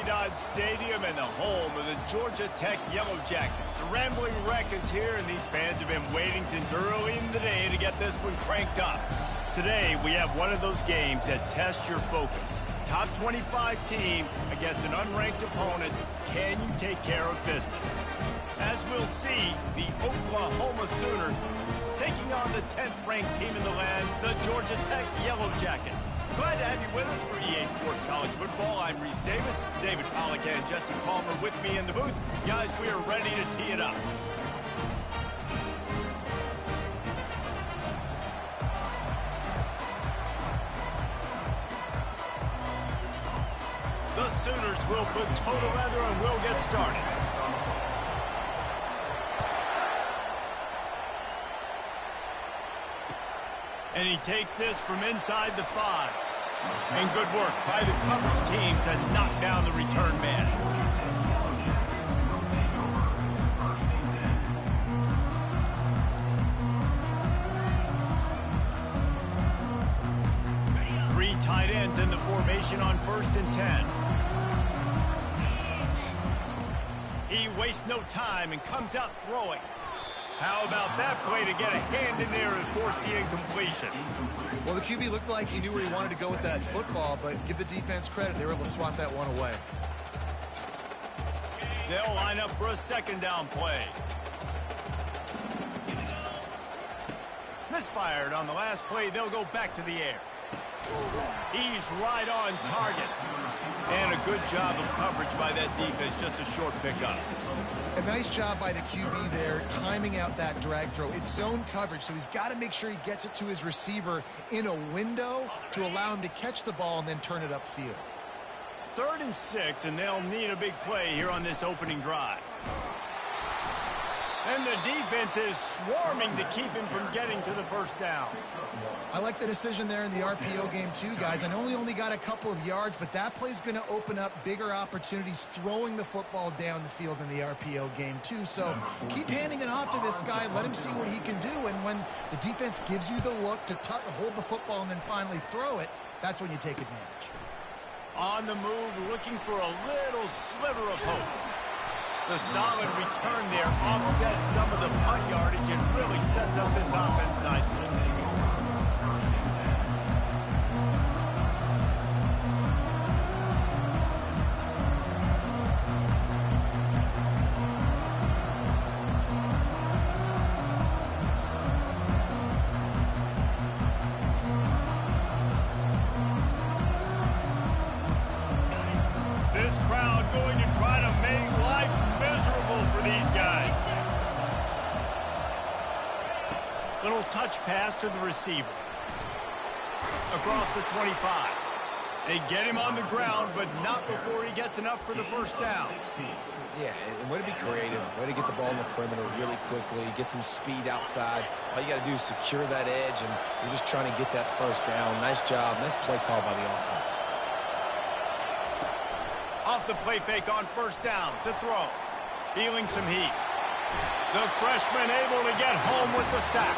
Dodge Stadium and the home of the Georgia Tech Yellow Jackets. The Rambling Wreck is here, and these fans have been waiting since early in the day to get this one cranked up. Today, we have one of those games that tests your focus. Top 25 team against an unranked opponent. Can you take care of business? As we'll see, the Oklahoma Sooners taking on the 10th-ranked team in the land, the Georgia Tech Yellow Jackets. Glad to have you with us for EA Sports College Football. I'm Reese Davis, David Pollack and Jesse Palmer with me in the booth. Guys, we are ready to tee it up. The Sooners will put total leather and we'll get started. And he takes this from inside the 5. And good work by the coverage team to knock down the return man. Three tight ends in the formation on 1st and 10. He wastes no time and comes out throwing. How about that play to get a hand in there and force the incompletion? Well, the QB looked like he knew where he wanted to go with that football, but give the defense credit. They were able to swat that one away. They'll line up for a 2nd down play. Misfired on the last play. They'll go back to the air. He's right on target. And a good job of coverage by that defense. Just a short pickup. A nice job by the QB there, timing out that drag throw. It's zone coverage, so he's got to make sure he gets it to his receiver in a window to allow him to catch the ball and then turn it upfield. 3rd and 6, and they'll need a big play here on this opening drive. And the defense is swarming to keep him from getting to the 1st down. I like the decision there in the RPO game too, guys. I know he only got a couple of yards, but that play's going to open up bigger opportunities throwing the football down the field in the RPO game too. So keep handing it off to this guy. Let him see what he can do. And when the defense gives you the look to hold the football and then finally throw it, that's when you take advantage. On the move, looking for a little sliver of hope. The solid return there offsets some of the punt yardage and really sets up this offense nicely. This crowd going to try to make life miserable for these guys. Little touch pass to the receiver. Across the 25. They get him on the ground, but not before he gets enough for the 1st down. Yeah, and way to be creative, way to get the ball in the perimeter really quickly, get some speed outside. All you got to do is secure that edge, and you're just trying to get that 1st down. Nice job, nice play call by the offense. Off the play fake on 1st down to throw. Feeling some heat. The freshman able to get home with the sack.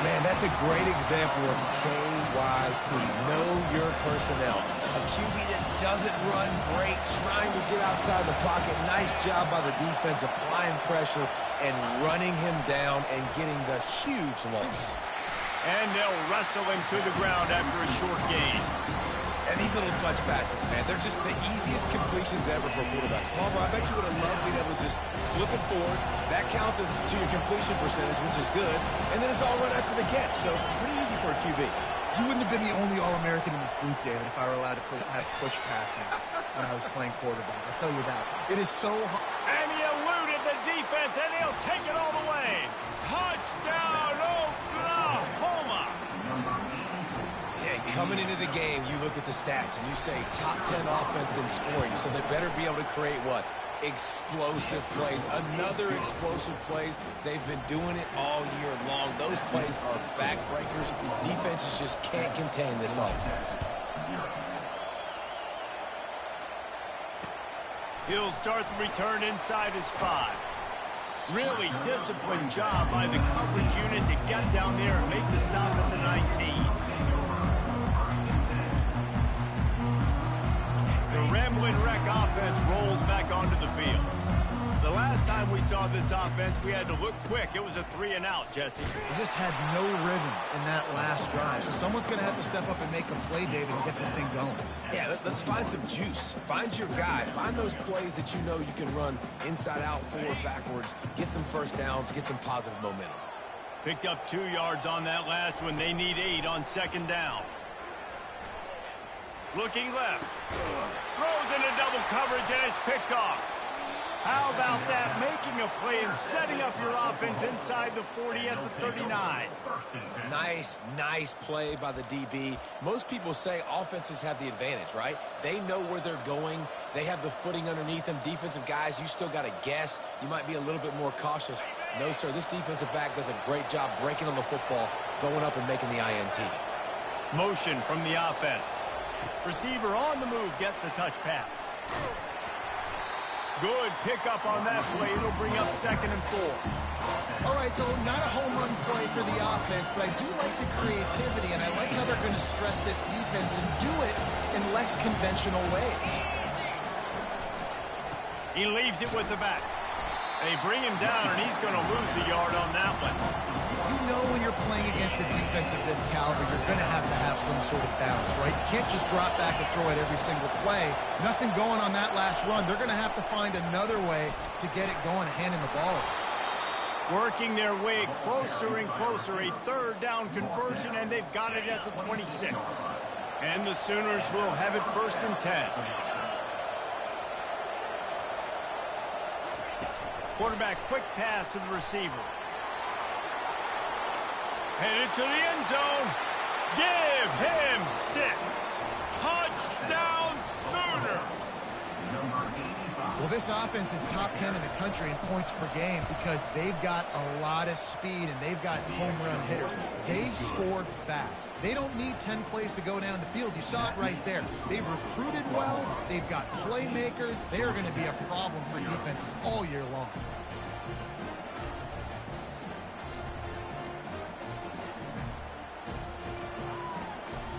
Man, that's a great example of KYP. Know your personnel. A QB that doesn't run great, trying to get outside the pocket. Nice job by the defense applying pressure and running him down and getting the huge loss. And they'll wrestle him to the ground after a short gain. And these little touch passes, man, they're just the easiest completions ever for quarterbacks. Palmer, I bet you would have loved being able to just flip it forward. That counts as to your completion percentage, which is good. And then it's all run after the catch, so pretty easy for a QB. You wouldn't have been the only All-American in this booth, David, if I were allowed to have push passes when I was playing quarterback. I'll tell you that. It is so hard. And he eluded the defense, and he'll take it all the way. Touchdown, Oklahoma! Yeah, coming into the game, you look at the stats, and you say top 10 offense in scoring, so they better be able to create what? Explosive plays. Another explosive plays. They've been doing it all year long. Those plays are backbreakers. Defenses just can't contain this offense. He'll start the return inside his 5. Really disciplined job by the coverage unit to get down there and make the stop at the 19. The Rambling Wreck offense rolls back onto the field. The last time we saw this offense, we had to look quick. It was a 3-and-out, Jesse. They just had no rhythm in that last drive. So someone's going to have to step up and make a play, David, and get this thing going. Yeah, let's find some juice. Find your guy. Find those plays that you know you can run inside out, forward, backwards. Get some first downs. Get some positive momentum. Picked up 2 yards on that last one. They need 8 on 2nd down. Looking left. Throws into double coverage, and it's picked off. How about that? Making a play and setting up your offense inside the 40 at the 39. Nice play by the DB. Most people say offenses have the advantage, right? They know where they're going. They have the footing underneath them. Defensive guys, you still got to guess. You might be a little bit more cautious. No, sir, this defensive back does a great job breaking on the football, going up and making the INT. Motion from the offense. Receiver on the move gets the touch pass. Good pickup on that play. It'll bring up 2nd and 4. All right, so not a home run play for the offense, but I do like the creativity, and I like how they're going to stress this defense and do it in less conventional ways. He leaves it with the back. They bring him down, and he's going to lose a yard on that one. You know when you're playing against a defense of this caliber, you're going to have some sort of balance, right? You can't just drop back and throw it every single play. Nothing going on that last run. They're going to have to find another way to get it going, handing the ball. Working their way closer and closer, a 3rd down conversion, and they've got it at the 26. And the Sooners will have it 1st and 10. Quarterback, quick pass to the receiver. Headed to the end zone. Give him 6. Touchdown, Sooners. Well, this offense is top 10 in the country in points per game because they've got a lot of speed and they've got home run hitters. They score fast. They don't need 10 plays to go down the field. You saw it right there. They've recruited well. They've got playmakers. They are going to be a problem for defenses all year long.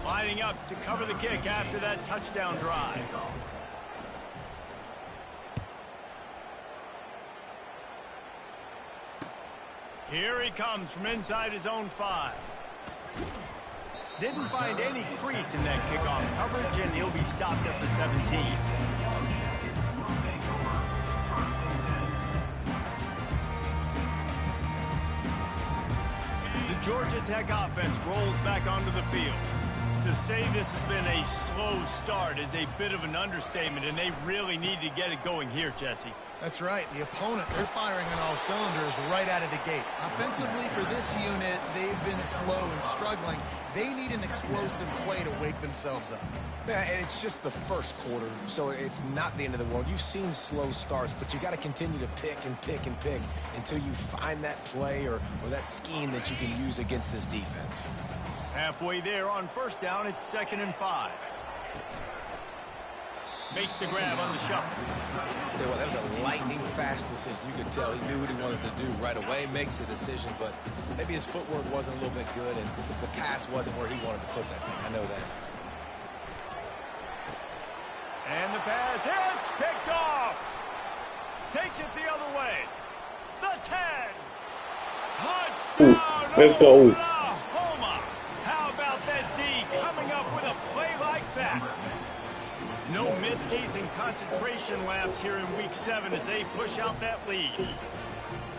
Lining up to cover the kick after that touchdown drive. Here he comes from inside his own 5. Didn't find any crease in that kickoff coverage, and he'll be stopped at the 17. The Georgia Tech offense rolls back onto the field. To say this has been a slow start is a bit of an understatement, and they really need to get it going here, Jesse. That's right. The opponent, they're firing on all cylinders right out of the gate. Offensively, for this unit, they've been slow and struggling. They need an explosive play to wake themselves up. Yeah, and it's just the first quarter, so it's not the end of the world. You've seen slow starts, but you got to continue to pick and pick and pick until you find that play or that scheme that you can use against this defense. Halfway there on 1st down, it's 2nd and 5. Makes the grab on the shuffle. Tell you what, that was a lightning-fast decision. You could tell he knew what he wanted to do right away, makes the decision, but maybe his footwork wasn't a little bit good, and the pass wasn't where he wanted to put that thing. I know that. And the pass hits, picked off. Takes it the other way. The 10. Touchdown. Let's go. Oklahoma. How about that D coming up with a play like that? No midseason concentration laps here in Week 7 as they push out that lead.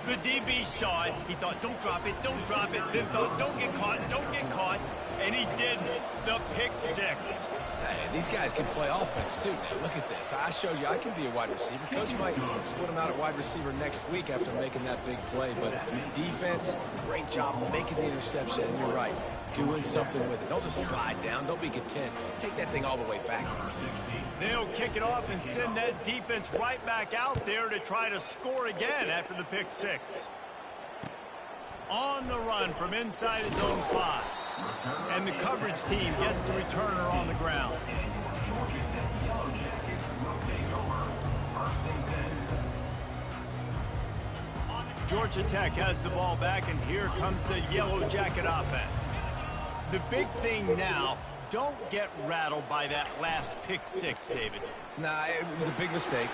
The DB saw it. He thought, don't drop it, then thought, don't get caught, and he didn't. The pick 6. Hey, these guys can play offense, too, man. Look at this. I showed you I can be a wide receiver. Coach might split him out at wide receiver next week after making that big play, but defense, great job making the interception, and you're right, doing something with it. Don't just slide down. Don't be content. Take that thing all the way back. They'll kick it off and send that defense right back out there to try to score again after the pick 6. On the run from inside his own 5. And the coverage team gets the returner on the ground. Georgia Tech has the ball back, and here comes the Yellow Jacket offense. The big thing now, don't get rattled by that last pick six, David. Nah, it was a big mistake.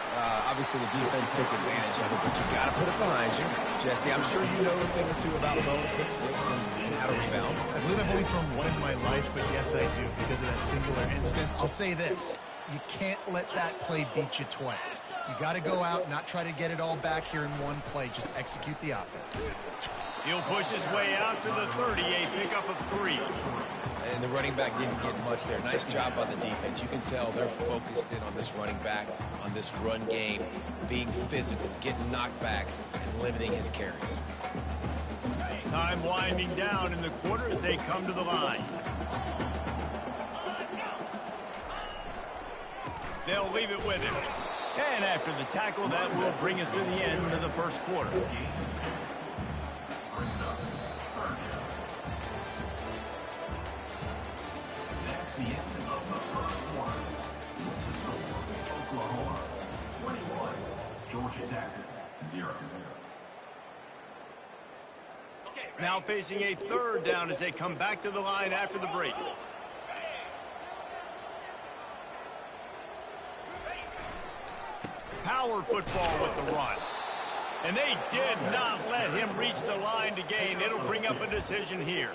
Obviously, the defense took advantage of it, but you got to put it behind you. Jesse, I'm sure you know a thing or two about throwing a pick six and how to rebound. I believe I've only thrown one in my life, but yes, I do, because of that singular instance. I'll say this. You can't let that play beat you twice. You got to go out, not try to get it all back here in one play. Just execute the offense. He'll push his way out to the 38, pickup of 3. And the running back didn't get much there. Nice job by the defense. You can tell they're focused in on this running back, on this run game, being physical, getting knockbacks, and limiting his carries. Time winding down in the quarter as they come to the line. They'll leave it with him. And after the tackle, that will bring us to the end of the first quarter. Now facing a third down as they come back to the line after the break. Power football with the run. And they did not let him reach the line to gain. It'll bring up a decision here.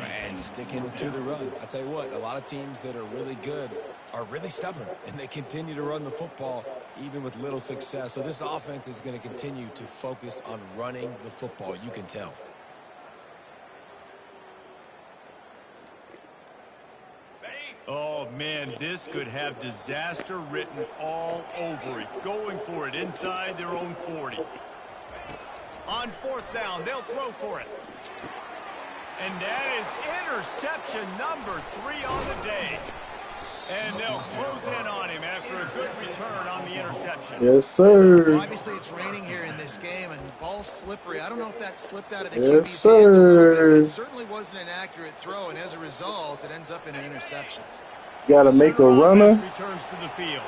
And sticking to the run. I tell you what, a lot of teams that are really good are really stubborn, and they continue to run the football even with little success. So this offense is going to continue to focus on running the football. You can tell. Oh, man, this could have disaster written all over it. Going for it inside their own 40. On fourth down, they'll throw for it. And that is interception number 3 on the day. And they'll close in on him after a good return on the interception. Yes, sir. Well, obviously, it's raining here in this game, and the ball's slippery. I don't know if that slipped out of the Yes, QB's hands a little bit, but it sir. certainly wasn't an accurate throw, and as a result, it ends up in an interception. Got to make a runner Returns to the field.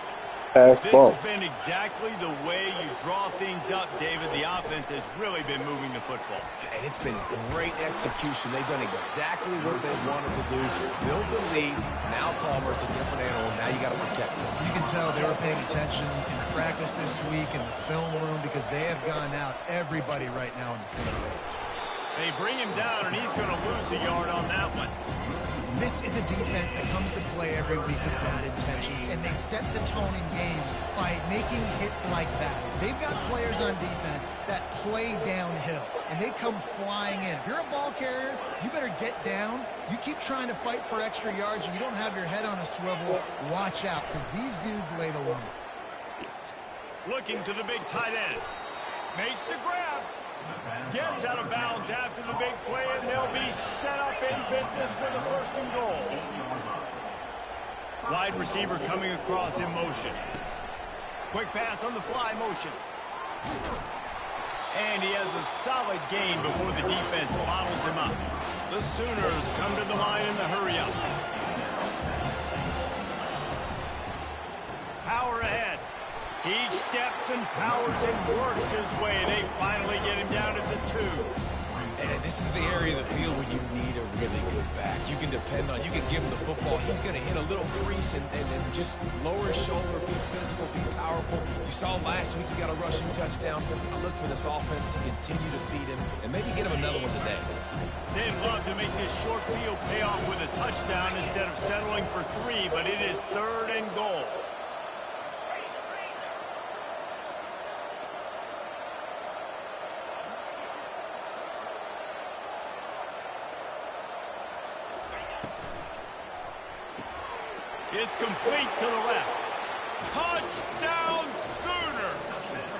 pass This ball. has been exactly the way you draw things up, David. The offense has really been moving the football. And it's been great execution. They've done exactly what they wanted to do. Build the lead. Now Palmer's a different animal. Now you got to protect him. You can tell they were paying attention in practice this week in the film room because they have gone out everybody right now in the same way. They bring him down, and he's going to lose a yard on that one. This is a defense that comes to play every week with bad intentions, and they set the tone in games by making hits like that. They've got players on defense that play downhill, and they come flying in. If you're a ball carrier, you better get down. You keep trying to fight for extra yards, and you don't have your head on a swivel. Watch out, because these dudes lay the lumber. Looking to the big tight end. Makes the grab. Gets out of bounds after the big play, and they'll be set up in business with a 1st and goal. Wide receiver coming across in motion. Quick pass on the fly motion. And he has a solid gain before the defense bottles him up. The Sooners come to the line in the hurry-up. Power ahead. He steps and powers and works his way. They finally get him down at the 2. And this is the area of the field where you need a really good back. You can depend on, you can give him the football. He's going to hit a little crease and just lower his shoulder, be physical, be powerful. You saw last week he got a rushing touchdown. I look for this offense to continue to feed him and maybe get him another one today. They'd love to make this short field pay off with a touchdown instead of settling for 3, but it is 3rd and goal. It's complete to the left. Touchdown Sooners!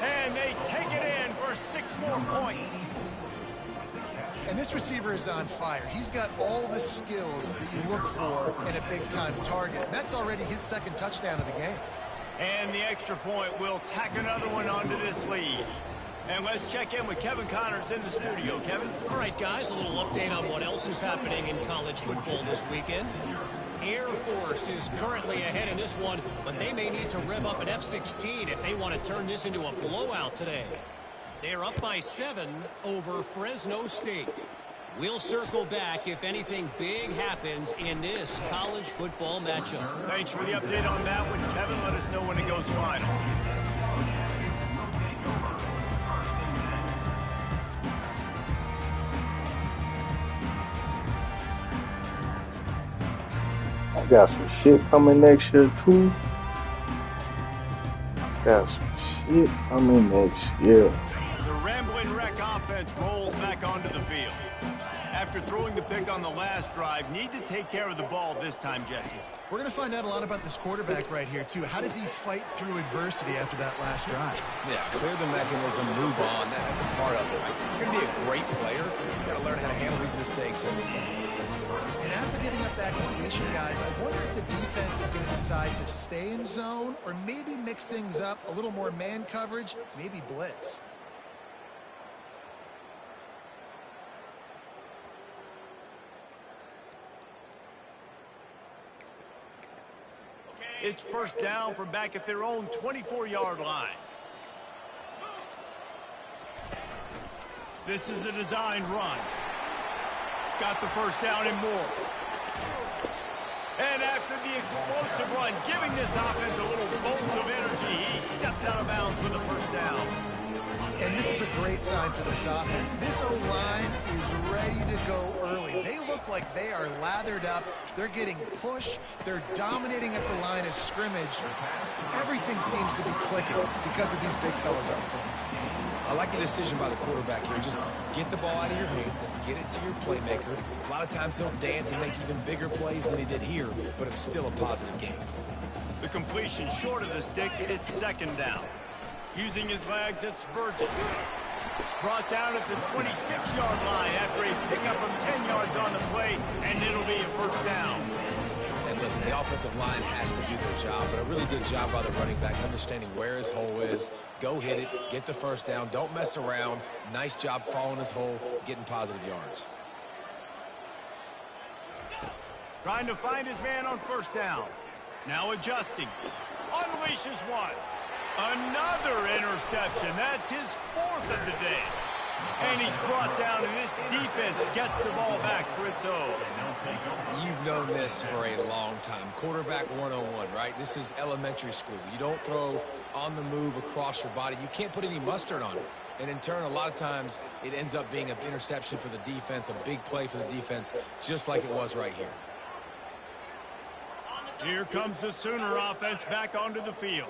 And they take it in for 6 more points. And this receiver is on fire. He's got all the skills that you look for in a big-time target. And that's already his 2nd touchdown of the game. And the extra point will tack another one onto this lead. And let's check in with Kevin Connors in the studio. Kevin? All right, guys, a little update on what else is happening in college football this weekend. Air Force is currently ahead in this one, but they may need to rev up an F-16 if they want to turn this into a blowout today. They're up by 7 over Fresno State. We'll circle back if anything big happens in this college football matchup. Thanks for the update on that one, Kevin. Let us know when it goes final. I got some shit coming next year too. Got some shit coming next year. The Rambling Wreck offense rolls back onto the field. After throwing the pick on the last drive, need to take care of the ball this time, Jesse. We're going to find out a lot about this quarterback right here, too. How does he fight through adversity after that last drive? Yeah, clear the mechanism, move on. That's a part of it, right? You're going to be a great player. You got to learn how to handle these mistakes and move on. And after giving up that completion, guys, I wonder if the defense is going to decide to stay in zone or maybe mix things up, a little more man coverage, maybe blitz. It's first down from back at their own 24-yard line. This is a designed run. Got the first down and more. And after the explosive run, giving this offense a little bolt of energy, he stepped out of bounds with a first down. And this is a great sign for this offense. This O-line is ready to go early. They look like they are lathered up. They're getting pushed. They're dominating at the line of scrimmage. Everything seems to be clicking because of these big fellas up front. I like the decision by the quarterback here. Just get the ball out of your hands, get it to your playmaker. A lot of times he'll dance and make even bigger plays than he did here, but it's still a positive game. The completion short of the sticks, it's second down. Using his legs, it's Spurgeon. Brought down at the 26-yard line after a pickup of 10 yards on the play, and it'll be a first down. And listen, the offensive line has to do their job, but a really good job by the running back, understanding where his hole is. Go hit it, get the first down, don't mess around. Nice job following his hole, getting positive yards. Trying to find his man on first down. Now adjusting. Unleashes one. Another interception. That's his fourth of the day. And he's brought down, and this defense gets the ball back for its own. You've known this for a long time. Quarterback 101, right? This is elementary school. You don't throw on the move across your body. You can't put any mustard on it. And in turn, a lot of times, it ends up being an interception for the defense, a big play for the defense, just like it was right here. Here comes the Sooner offense back onto the field.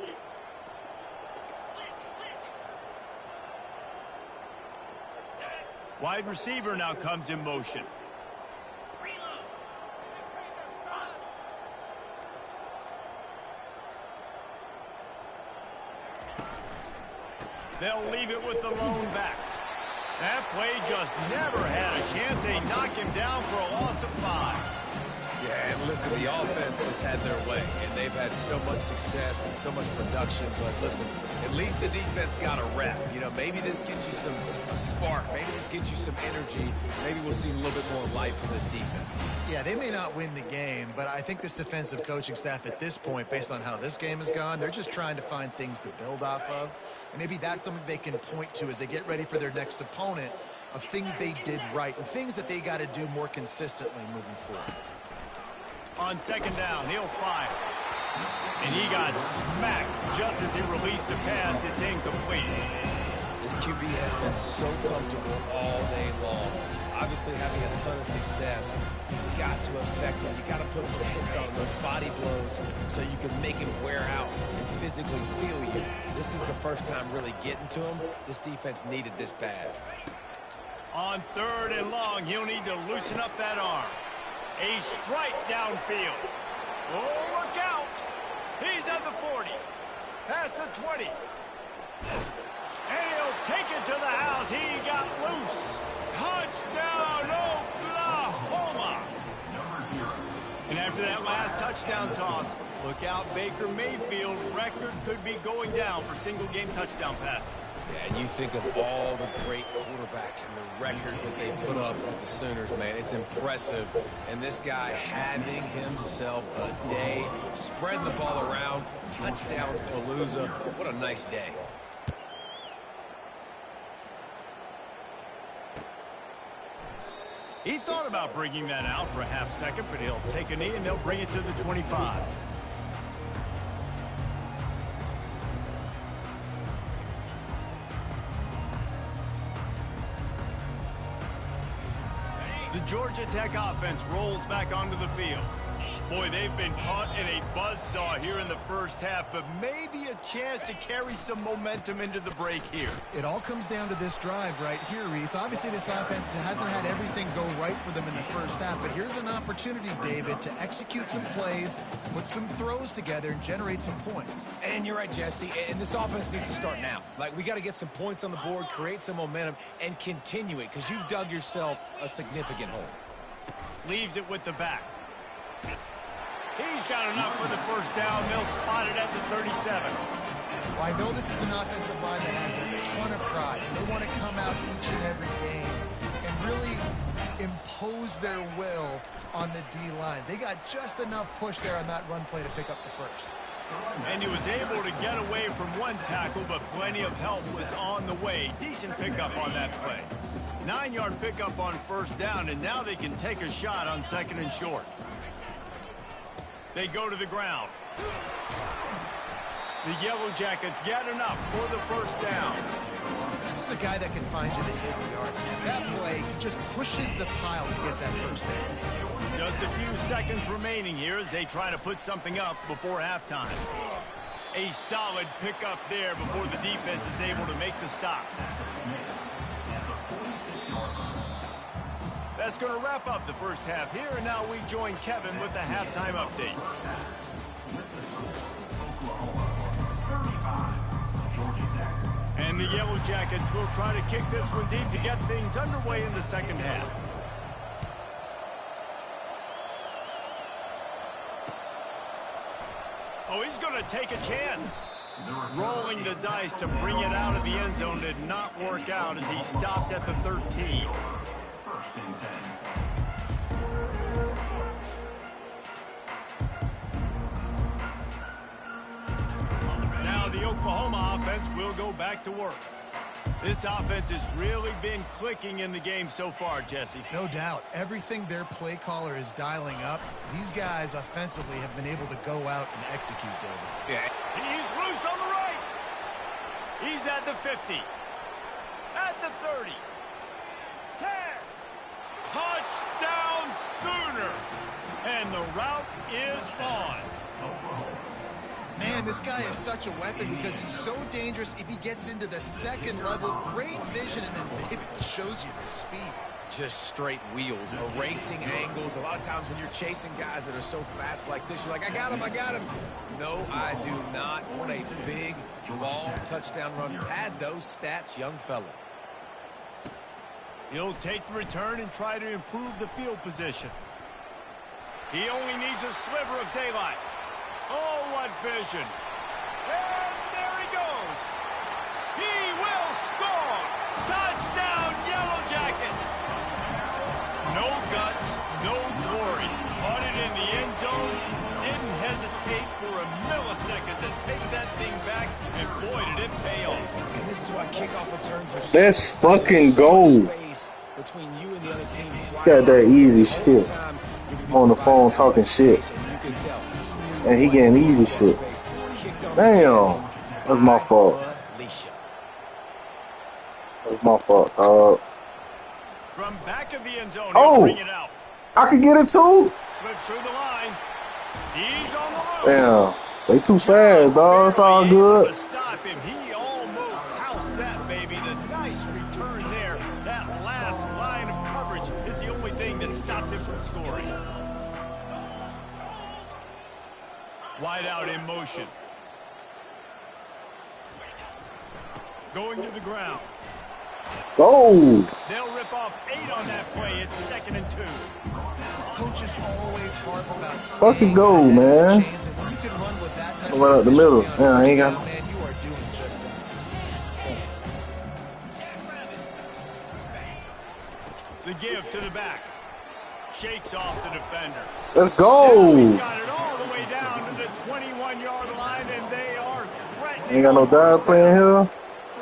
Wide receiver now comes in motion. They'll leave it with the lone back. That play just never had a chance. They knock him down for a loss of 5. Yeah, and listen, the offense has had their way, and they've had so much success and so much production. But listen, at least the defense got a rep. You know, maybe this gets you a spark. Maybe this gets you some energy. Maybe we'll see a little bit more life from this defense. Yeah, they may not win the game, but I think this defensive coaching staff at this point, based on how this game has gone, they're just trying to find things to build off of. And maybe that's something they can point to as they get ready for their next opponent, of things they did right and things that they got to do more consistently moving forward. On second down, he'll fire. And he got smacked just as he released the pass. It's incomplete. This QB has been so comfortable all day long. Obviously having a ton of success. You've got to affect him. You've got to put some hits on those body blows so you can make him wear out and physically feel you. This is the first time really getting to him. This defense needed this bad. On third and long, he'll need to loosen up that arm. A strike downfield. Oh, look out. He's at the 40. Past the 20. And he'll take it to the house. He got loose. Touchdown, Oklahoma. And after that last touchdown toss, look out, Baker Mayfield. Record could be going down for single-game touchdown passes. Yeah, and you think of all the great quarterbacks and the records that they put up with the Sooners, man. It's impressive. And this guy having himself a day, spreading the ball around, touchdowns, Palooza. What a nice day. He thought about bringing that out for a half second, but he'll take a knee and they'll bring it to the 25. The Georgia Tech offense rolls back onto the field. Boy, they've been caught in a buzzsaw here in the first half, but maybe a chance to carry some momentum into the break here. It all comes down to this drive right here, Reese. Obviously, this offense hasn't had everything go right for them in the first half, but here's an opportunity, David, to execute some plays, put some throws together, and generate some points. And you're right, Jesse, and this offense needs to start now. Like, we got to get some points on the board, create some momentum, and continue it, because you've dug yourself a significant hole. Leaves it with the back. He's got enough for the first down. They'll spot it at the 37. Well, I know this is an offensive line that has a ton of pride. They want to come out each and every game and really impose their will on the D-line. They got just enough push there on that run play to pick up the first. And he was able to get away from one tackle, but plenty of help was on the way. Decent pickup on that play. 9-yard pickup on first down, and now they can take a shot on second and short. They go to the ground. The Yellow Jackets get enough for the first down. This is a guy that can find you the 8-yard. That play, he just pushes the pile to get that first down. Just a few seconds remaining here as they try to put something up before halftime. A solid pickup there before the defense is able to make the stop. That's going to wrap up the first half here, and now we join Kevin with the halftime update. And the Yellow Jackets will try to kick this one deep to get things underway in the second half. Oh, he's going to take a chance. Rolling the dice to bring it out of the end zone did not work out as he stopped at the 13. Now the Oklahoma offense will go back to work. This offense has really been clicking in the game so far, Jesse. No doubt. Everything their play caller is dialing up, these guys offensively have been able to go out and execute, David. Yeah. He's loose on the right. He's at the 50. At the 30. 10. Touchdown Sooners. And the route is on. Man, this guy is such a weapon because he's so dangerous if he gets into the second level. Great vision, and then David shows you the speed. Just straight wheels, erasing angles. A lot of times when you're chasing guys that are so fast like this, you're like, I got him, I got him. No, I do not. Want a big, long touchdown run. Pad those stats, young fella. He'll take the return and try to improve the field position. He only needs a sliver of daylight. Oh, what vision. And there he goes. He will score. Touchdown, Yellow Jackets. No guts, no glory. Caught it in the end zone. Didn't hesitate for a millisecond to take that thing back. And boy, did it pay off. And this is why kickoff returns are so Let's fucking go. between you and the other team. Got that easy shit. On the phone talking shit. And he getting easy shit. Damn. That's my fault. That's my fault, dog. From back of the end zone, Oh. bring it out. I can get it too? Slips through the line. He's on the loose. Damn. They too fast, dog. It's all good. To stop him. He almost housed that baby. The nice return there. That last line of coverage is the only thing that stopped him from scoring. Wide out in motion. Going to the ground. Let's go. They'll rip off 8 on that play. It's 2nd and 2. Coaches always harp about Fucking go, man. chains, and when you can run with that type Right of up the middle. efficiency Yeah, on I ain't got- man, you are doing just that. The give to the back. Shakes off the defender. Let's He's go. got it all the way down to the 21-yard line, and they are threatening. Ain't got no dog playing here.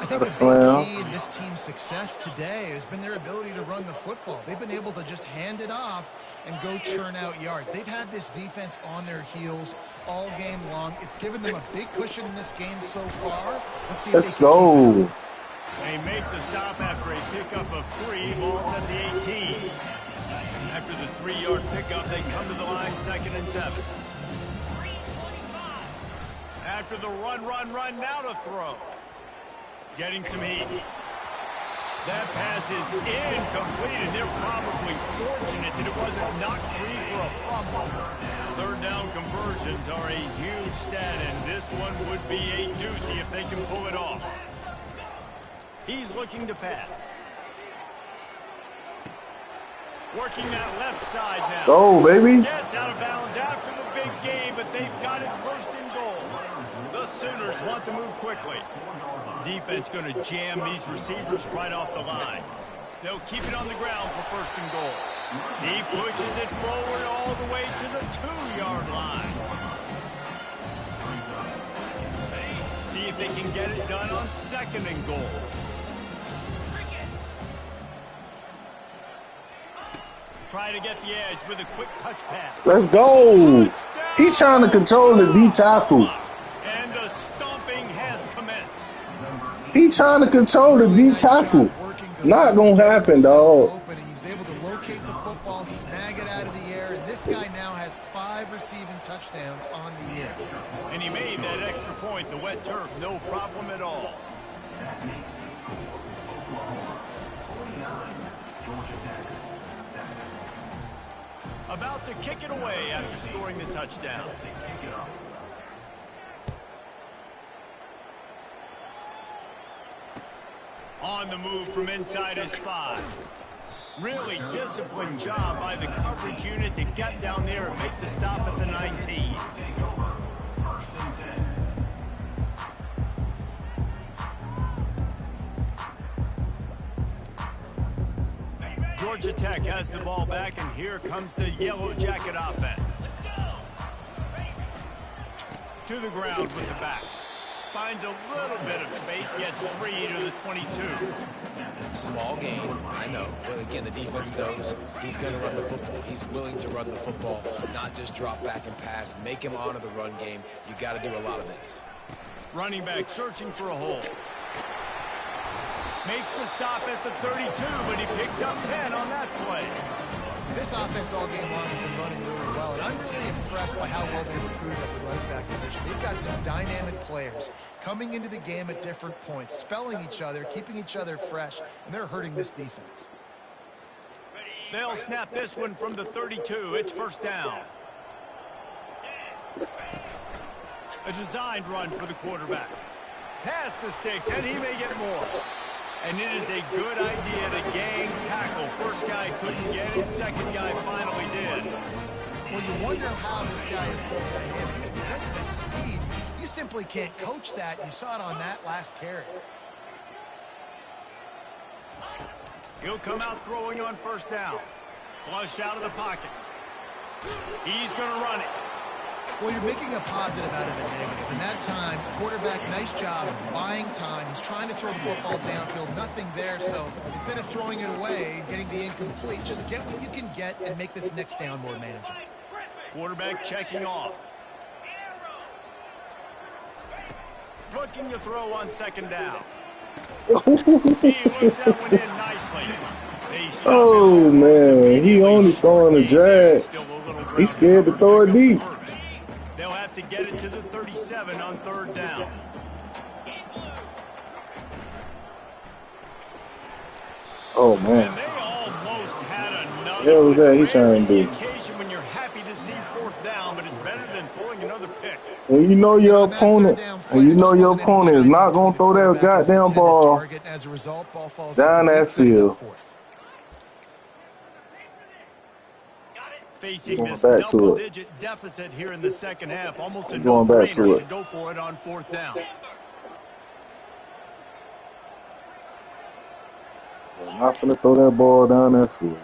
I think a big key in this team's success today has been their ability to run the football. They've been able to just hand it off and go churn out yards. They've had this defense on their heels all game long. It's given them a big cushion in this game so far. Let's see if Let's go. They make the stop after a pickup of 3. Ball's at the 18. After the 3-yard pickup, they come to the line, 2nd and 7. After the run, now to throw. Getting some heat. That pass is incomplete, and they're probably fortunate that it wasn't knocked free for a fumble. 3rd down conversions are a huge stat, and this one would be a doozy if they can pull it off. He's looking to pass. Working that left side now. Let's go, baby. Gets out of bounds after the big game, but they've got it 1st and goal. The Sooners want to move quickly. Defense going to jam these receivers right off the line. They'll keep it on the ground for 1st and goal. He pushes it forward all the way to the 2-yard line. See if they can get it done on 2nd and goal. Try to get the edge with a quick touch pass. Let's go. He trying to control the D tackle. And the stomping has commenced. He trying to control the D tackle. Not gonna happen, dog. He was able to locate the football, snag it out of the air, and this guy now has 5 receiving touchdowns on the year. And he made that extra point. The wet turf, no problem at all. About to kick it away after scoring the touchdown. On the move from inside his 5. Really disciplined job by the coverage unit to get down there and make the stop at the 19. Georgia Tech has the ball back, and here comes the Yellow Jacket offense. To the ground with the back. Finds a little bit of space, gets 3 to the 22. Small gain, I know. But again, the defense knows he's going to run the football. He's willing to run the football, not just drop back and pass. Make him honor the run game. You got to do a lot of this. Running back searching for a hole. Makes the stop at the 32, but he picks up 10 on that play. This offense all game long has been running really well, and I'm really impressed by how well they recruited at the running back position. They've got some dynamic players coming into the game at different points, spelling each other, keeping each other fresh, and they're hurting this defense. They'll snap this one from the 32. It's 1st down. A designed run for the quarterback. Pass the sticks, and he may get more. And it is a good idea to gang tackle. First guy couldn't get it, 2nd guy finally did. Well, you wonder how this guy is so dynamic. It's because of his speed. You simply can't coach that. You saw it on that last carry. He'll come out throwing on 1st down. Flushed out of the pocket. He's going to run it. Well, you're making a positive out of a negative. In that time, quarterback, nice job buying time. He's trying to throw the football downfield. Nothing there, so instead of throwing it away, getting the incomplete, just get what you can get and make this next down more manageable. Quarterback checking off. Looking to throw on 2nd down. He looks that one in nicely. Oh, man. He only throwing the drags. He's scared to throw it deep. They'll have to get it to the 37 on 3rd down. Oh, man. And they almost had another. Yeah, what was that he trying to do? Occasion when you're happy to see 4th down, but it's better than throwing another pick. When you know your opponent, is not gonna throw that goddamn ball down that field. Facing this double-digit deficit here in the 2nd half, almost a no-brainer to go for it on 4th down. I'm not gonna throw that ball down that field.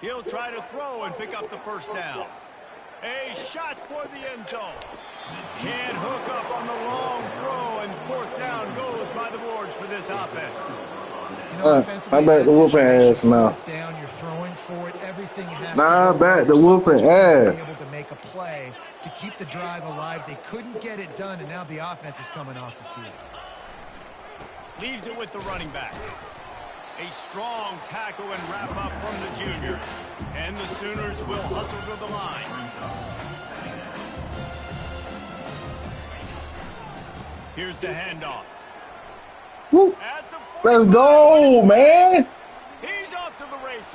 He'll try to throw and pick up the 1st down. A shot toward the end zone. Can't hook up on the long throw, and 4th down goes by the board. for this offense. You know, offensively, I'm back to whooping ass now. Down, you're throwing for it. Everything has nah, to back to whooping ass. Able to make a play to keep the drive alive. They couldn't get it done, and now the offense is coming off the field. Leaves it with the running back. A strong tackle and wrap up from the junior. And the Sooners will hustle to the line. Here's the handoff. Woo. Let's go, man. He's off to the races.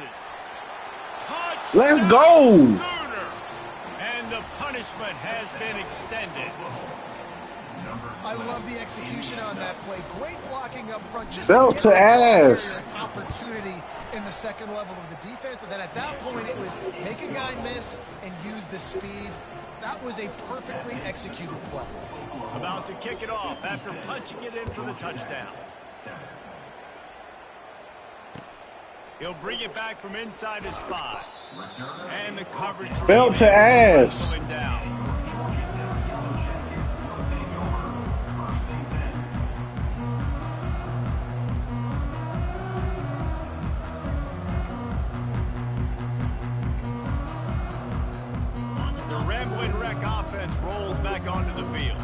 Touchdown, Let's go. Sooners. And the punishment has been extended. I love the execution on that play. Great blocking up front. Just belt to ass. Opportunity in the second level of the defense. And then at that point, it was make a guy miss and use the speed. That was a perfectly executed play. About to kick it off after punching it in for the touchdown. He'll bring it back from inside his 5. And the coverage. Belt to ass. Down. Rambling Wreck offense rolls back onto the field.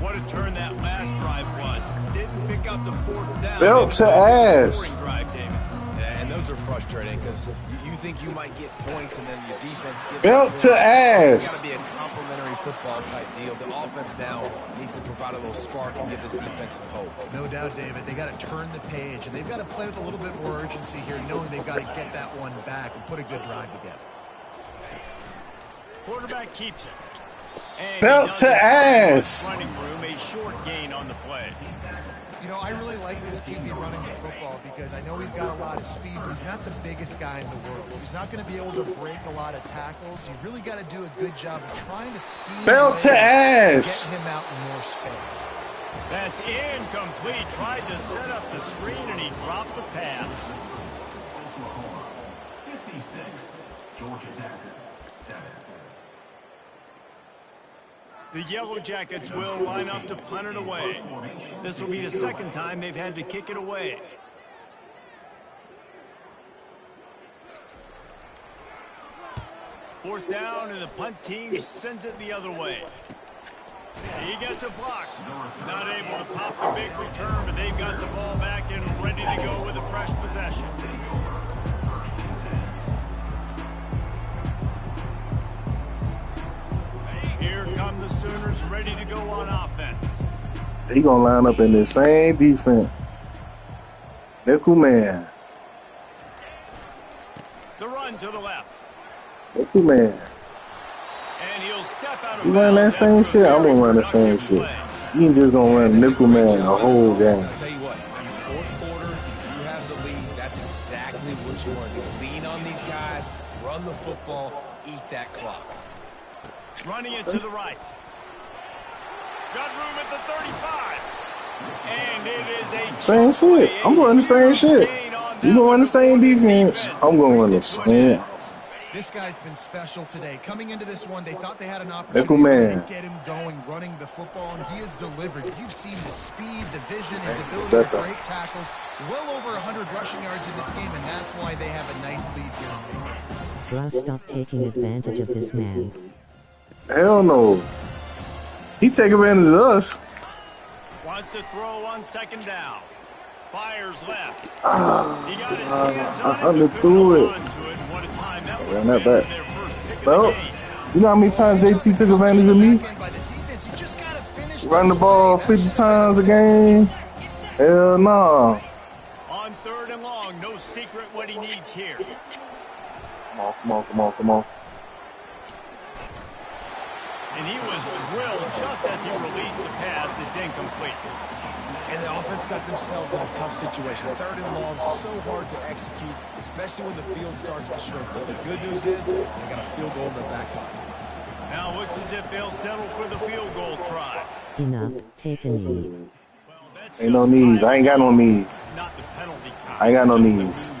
What a turn that last drive was. Didn't pick up the 4th down. Belt to ass. Drive, David. Yeah, and those are frustrating because you think you might get points and then your defense gives belt to ass. It's got to be a complementary football type deal. The offense now needs to provide a little spark and give this defense some hope. No doubt, David. They got to turn the page, and they've got to play with a little bit more urgency here, knowing they've got to get that one back and put a good drive together. Quarterback keeps it. And belt to ass. Running room, a short gain on the play. You know, I really like this QB running the football because I know he's got a lot of speed, but he's not the biggest guy in the world. So he's not going to be able to break a lot of tackles. You really got to do a good job of trying to scheme belt to ass. Get him out in more space. That's incomplete. Tried to set up the screen, and he dropped the pass. 56, Georgia Tech, 7. The Yellow Jackets will line up to punt it away. This will be the second time they've had to kick it away. Fourth down, and the punt team sends it the other way. He gets a block. Not able to pop the big return, but they've got the ball back and ready to go with a fresh possession. Here come the Sooners ready to go on offense. He gonna line up in the same defense. Nickel man. The run to the left. Nickel man. And he'll step out of You run that same shit, I'm gonna run the same shit. You just gonna run nickel man the whole game. I'll tell you what, in the fourth quarter, you have the lead. That's exactly what you want to do. Lean on these guys, run the football, eat that clock. Running it to the right. Got room at the 35. And it is a same shit. I'm going the same shit. You gonna run the same defense. I'm gonna run the same. This guy's been special today. Coming into this one, they thought they had an Nickel opportunity man. to get him going, running the football, and he has delivered. You've seen the speed, the vision, his ability to break tackles. Well over 100 rushing yards in this game, and that's why they have a nice lead here. Bruh, stop taking advantage of this man. Hell no. He take advantage of us. Wants to throw on second down. Fires left. He got his hands on I underthrew it. What a time that Ran that back. their first pick of Well, the game. you know how many times JT took advantage of me? Run the ball 50 times a game? Hell no. On third and long, no secret what he needs here. Come on. And he was drilled just as he released the pass. It's incomplete. And the offense got themselves in a tough situation. Third and long, so hard to execute, especially when the field starts to shrink. But the good news is they got a field goal in their back pocket. Now looks as if they'll settle for the field goal try. Enough, take a knee. Well, that's Ain't no knees. I ain't got no knees. not the penalty count. I ain't got no knees.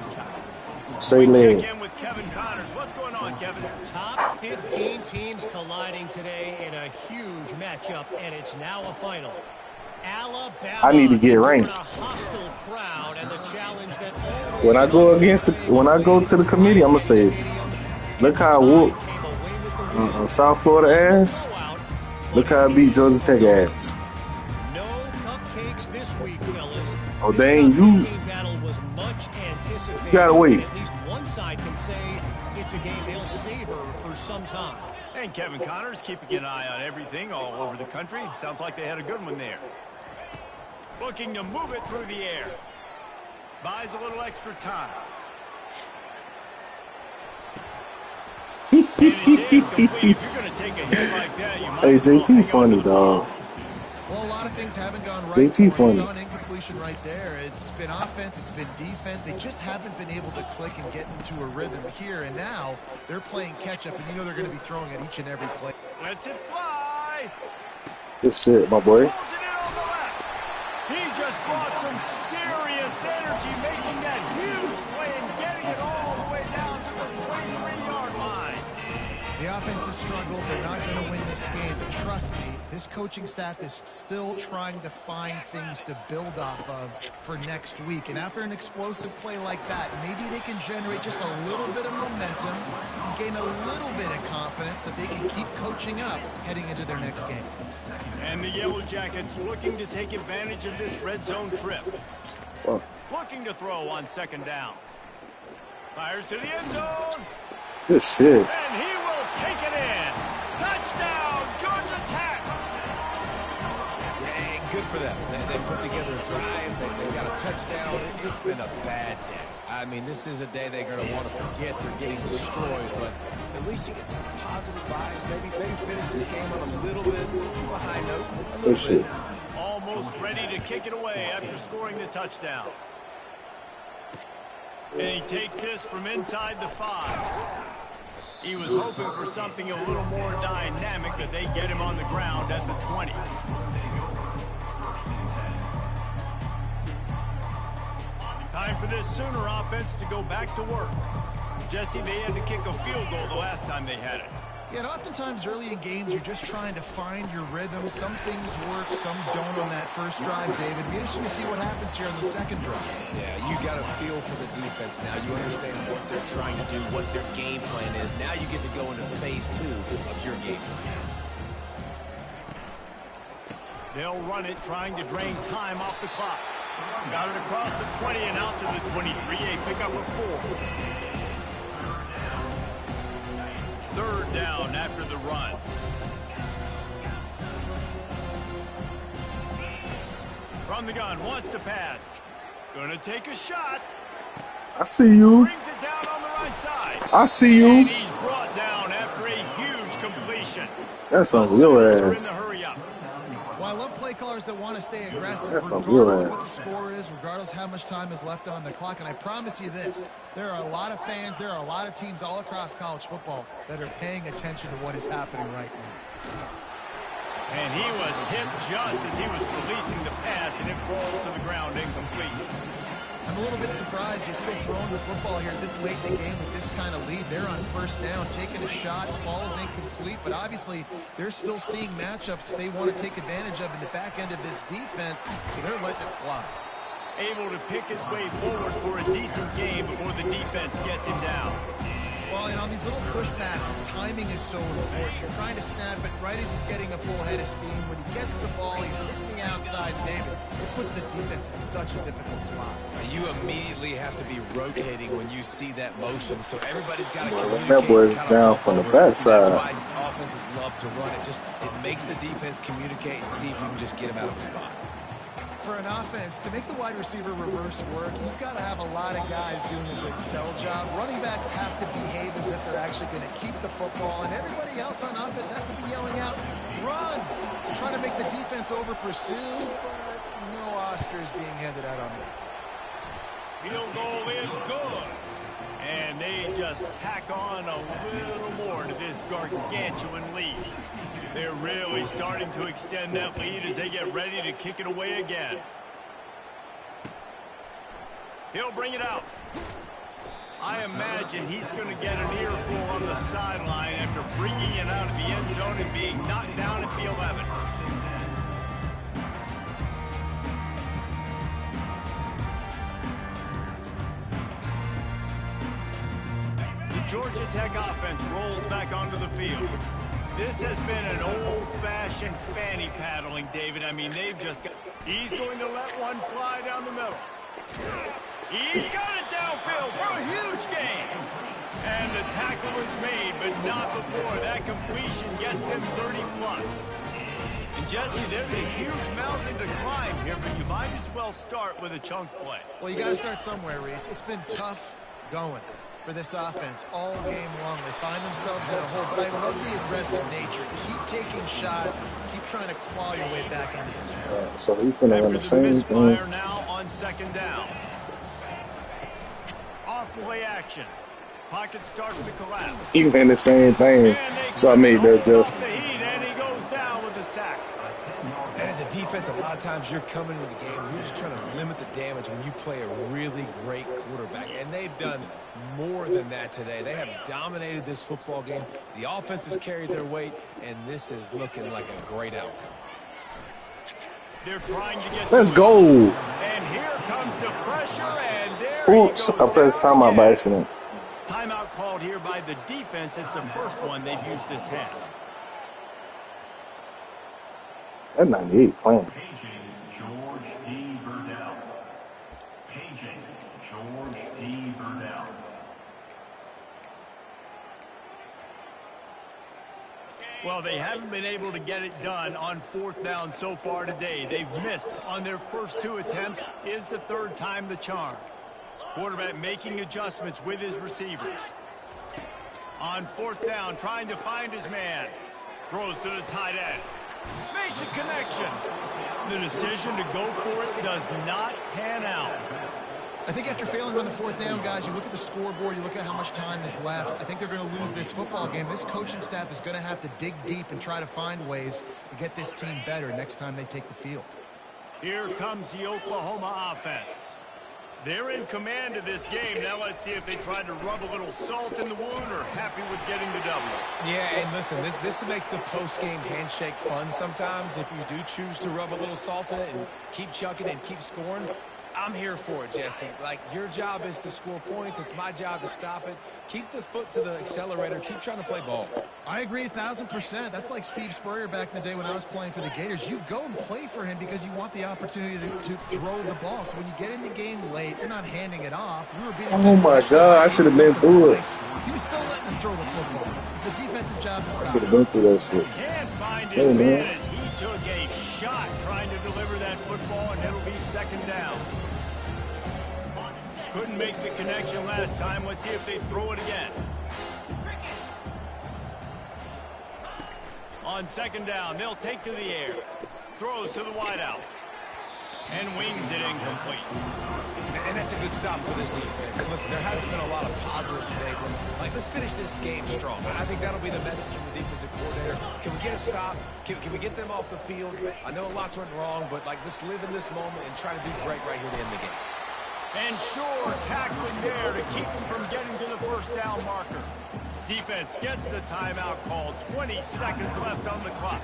Straight leg. Check in with Kevin Connors. What's going on, Kevin? Top 15 teams colliding today in a huge matchup, and it's now a final. Alabama I need to get ranked. endured a hostile when I go to the committee, I'm gonna say, look how I whoop South Florida ass. Look how I beat Georgia Tech ass. No cupcakes this week, fellas. Oh dang, you gotta wait. At least one side can say it's a game they'll savor for some time. And Kevin Connors keeping an eye on everything all over the country. Sounds like they had a good one there. Looking to move it through the air. Buys a little extra time. If you're going to take a hit like that, you might Hey, JT funny, dog. Well, a lot of things haven't gone right. JT for him. funny. You saw an incompletion right there. It's been offense, it's been defense. They just haven't been able to click and get into a rhythm here. And now they're playing catch-up, and you know they're going to be throwing at each and every play. Lets it fly. Good shit, my boy. Pulls it in on the left. He just brought some serious energy, making that huge play and getting it all the way down to the 23-yard line. The offense has struggled. They're not going to win this game. But trust me, this coaching staff is still trying to find things to build off of for next week. And after an explosive play like that, maybe they can generate just a little bit of momentum and gain a little bit of confidence that they can keep coaching up heading into their next game. And the Yellow Jackets looking to take advantage of this red zone trip. Fuck. Looking to throw on second down. Fires to the end zone. Good shit. And he will take it in. Touchdown, Georgia Tech. Yeah, good for them. They put together a drive. They got a touchdown. It's been a bad day. I mean, this is a day they're going to want to forget. They're getting destroyed, but at least you get some positive vibes. Maybe finish this game on a little bit of a high note. Good shit. Almost ready to kick it away after scoring the touchdown. And he takes this from inside the 5. He was hoping for something a little more dynamic, but they get him on the ground at the 20. Time for this Sooner offense to go back to work. Jesse, they had to kick a field goal the last time they had it. Yeah, and oftentimes early in games, you're just trying to find your rhythm. Some things work, some don't on that first drive, David. Be interesting to see what happens here on the second drive. Yeah, you got a feel for the defense now. You understand what they're trying to do, what their game plan is. Now you get to go into phase 2 of your game plan. They'll run it, trying to drain time off the clock. Got it across the 20 and out to the 23. A pickup of 4. Third down after the run. From the gun, wants to pass. Gonna take a shot. I see you. Brings it down on the right side. I see you. And he's brought down after a huge completion. That's on your Sooners are in ass. the hurry up. Well, I love play callers that want to stay aggressive, That's on regardless your of what the ass. score is, regardless how much time is left on the clock. And I promise you this, there are a lot of fans, there are a lot of teams all across college football that are paying attention to what is happening right now. And he was hit just as he was releasing the pass, and it falls to the ground incomplete. I'm a little bit surprised you're still throwing the football here this late in the game with this kind of lead. They're on first down, taking a shot, falls incomplete, but obviously they're still seeing matchups that they want to take advantage of in the back end of this defense, so they're letting it fly. Able to pick his way forward for a decent game before the defense gets him down. Well, and on these little push passes, timing is so important. You're trying to snap it right as he's getting a full head of steam. When he gets the ball, he's hitting the outside, David. It puts the defense in such a difficult spot. You immediately have to be rotating when you see that motion, so everybody's got to Boy, communicate. that boy's kind of down off from the over it. backside. That's why offenses love to run it. It makes the defense communicate and see if we can just get him out of his spot. For an offense, to make the wide receiver reverse work, you've got to have a lot of guys doing a good sell job. Running backs have to behave as if they're actually going to keep the football, and everybody else on offense has to be yelling out, run! And trying to make the defense over-pursue, but no Oscars being handed out on that. Field goal is good. And they just tack on a little more to this gargantuan lead. They're really starting to extend that lead as they get ready to kick it away again. He'll bring it out. I imagine he's going to get an earful on the sideline after bringing it out of the end zone and being knocked down at the 11. Georgia Tech offense rolls back onto the field. This has been an old-fashioned fanny paddling, David. I mean, they've just got... He's going to let one fly down the middle. He's got it downfield for a huge gain. And the tackle is made, but not before. That completion gets them 30+. And Jesse, there's a huge mountain to climb here, but you might as well start with a chunk play. Well, you got to start somewhere, Reese. It's been tough going for this offense all game long. They find themselves in a hole, but I love the aggressive nature. Keep taking shots. Keep trying to claw your way back into this one. So he's finna run the same thing. Now on second down. Off play action. Pocket starts to collapse. He ran the same thing. So I made that adjustment. And he goes down with a sack. And as a defense, a lot of times you're coming into the game, you're just trying to limit the damage when you play a really great quarterback. And they've done more than that today. They have dominated this football game. The offense has carried their weight, and this is looking like a great outcome. They're trying to get... Let's go. And here comes the pressure, and there Oops, I pressed timeout by accident. Timeout called here by the defense. It's the first one they've used this half. That 98 playing. Paging George D. Burdell. Paging George D. Burdell. Well, they haven't been able to get it done on fourth down so far today. They've missed on their first two attempts. Is the third time the charm. Quarterback making adjustments with his receivers. On fourth down, trying to find his man. Throws to the tight end. Makes a connection. The decision to go for it does not pan out. I think after failing on the fourth down, guys, you look at the scoreboard, you look at how much time is left. I think they're going to lose this football game. This coaching staff is going to have to dig deep and try to find ways to get this team better next time they take the field. Here comes the Oklahoma offense. They're in command of this game. Now let's see if they try to rub a little salt in the wound or happy with getting the W. Yeah, and listen, this makes the post-game handshake fun sometimes. If you do choose to rub a little salt in it and keep chucking and keep scoring, I'm here for it, Jesse. Like, your job is to score points. It's my job to stop it. Keep the foot to the accelerator. Keep trying to play ball. I agree 1,000%. That's like Steve Spurrier back in the day when I was playing for the Gators. You go and play for him because you want the opportunity to throw the ball. So when you get in the game late, you're not handing it off. We were being Oh my God, I should have been through it. He was still letting us throw the football. It's the defense's job to I stop should have it. been through that shit. Can't find his man as he took a shot trying to deliver that football, and it'll be second down. Couldn't make the connection last time. Let's see if they throw it again. On second down, they'll take to the air. Throws to the wideout. And wings it incomplete. And that's a good stop for this defense. And listen, there hasn't been a lot of positives today, but like, let's finish this game strong. I think that'll be the message from the defensive coordinator. Can we get a stop? Can we get them off the field? I know lots went wrong, but like, let's live in this moment and try to do great right here to end the game. And sure, tackling there to keep them from getting to the first down marker. Defense gets the timeout called. 20 seconds left on the clock.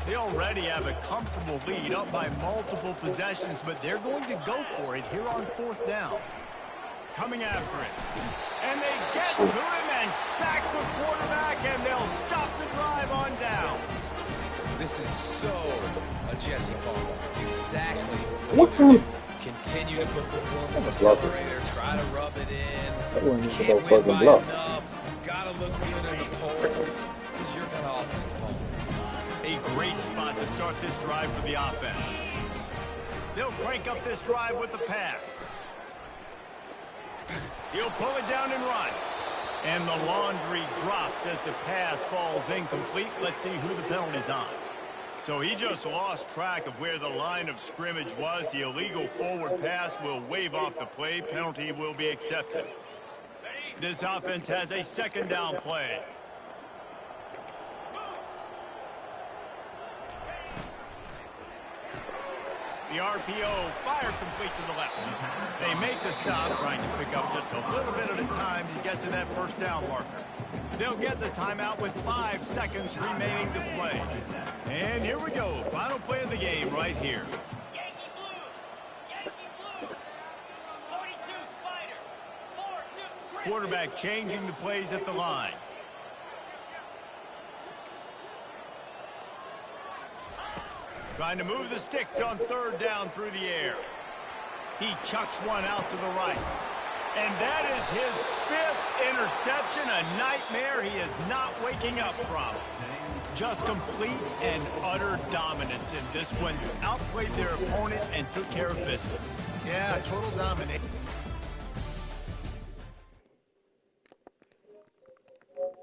They already have a comfortable lead, up by multiple possessions, but they're going to go for it here on fourth down. Coming after it. And they get to him and sack the quarterback, and they'll stop the drive on down. This is so a Jesse call. Exactly. What kind of... Continue to put the foot on the accelerator. Try to rub it in. That Can't wasn't win by block. enough. Gotta look good in the polls. This is your kind of offense, Paul. A great spot to start this drive for the offense. They'll crank up this drive with the pass. He'll pull it down and run. And the laundry drops as the pass falls incomplete. Let's see who the penalty's on. So he just lost track of where the line of scrimmage was. The illegal forward pass will wave off the play. Penalty will be accepted. This offense has a second down play. The RPO fired complete to the left. They make the stop, trying to pick up just a little bit at a time to get to that first down marker. They'll get the timeout with 5 seconds remaining to play. And here we go. Final play of the game right here. quarterback changing the plays at the line. Trying to move the sticks on third down through the air. He chucks one out to the right. And that is his 5th interception, a nightmare he is not waking up from. Just complete and utter dominance in this one. Outplayed their opponent and took care of business. Yeah, total domination.